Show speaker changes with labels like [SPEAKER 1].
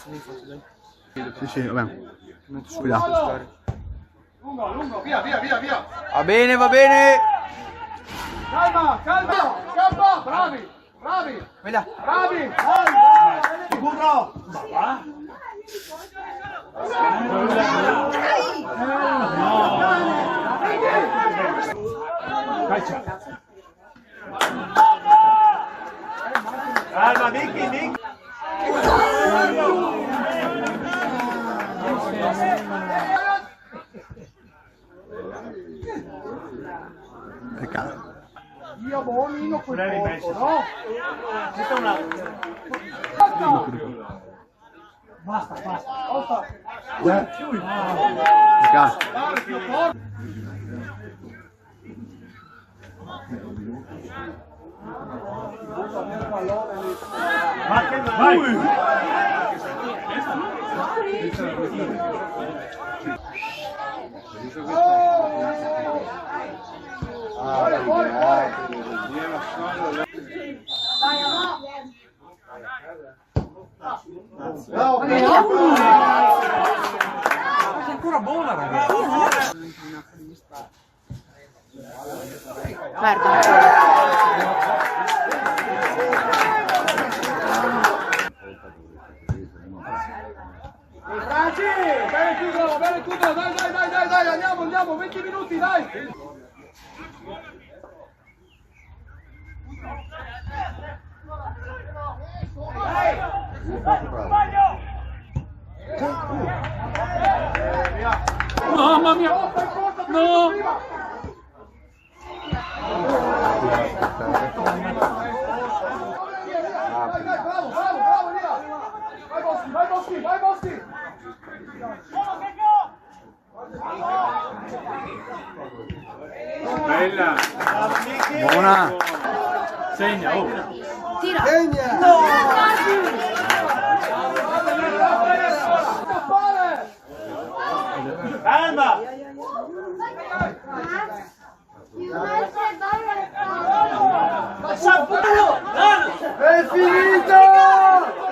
[SPEAKER 1] Sì, sì, vabbè. Cuidado.
[SPEAKER 2] Lungo, via, via, via, via.
[SPEAKER 1] Va bene, va bene.
[SPEAKER 2] Calma, calma, calma, bravi, bravi,
[SPEAKER 1] Veda.
[SPEAKER 2] bravi. Burro. Calma, Vicky, Vicky.
[SPEAKER 1] Peccato.
[SPEAKER 2] Io buonino quel poco, no? Questa è una... Basta, basta. Basta.
[SPEAKER 1] Peccato.
[SPEAKER 3] È ancora buona, ragazzi.
[SPEAKER 2] Franci, bene chiudo, dai, andiamo, 20 minuti, dai.
[SPEAKER 3] Mamma mia! No!
[SPEAKER 2] Dai, bravo, via. Vai Boschi.
[SPEAKER 3] Bella!
[SPEAKER 1] Buona.
[SPEAKER 3] Segna, oh!
[SPEAKER 4] Tira!
[SPEAKER 2] Calma! È finito!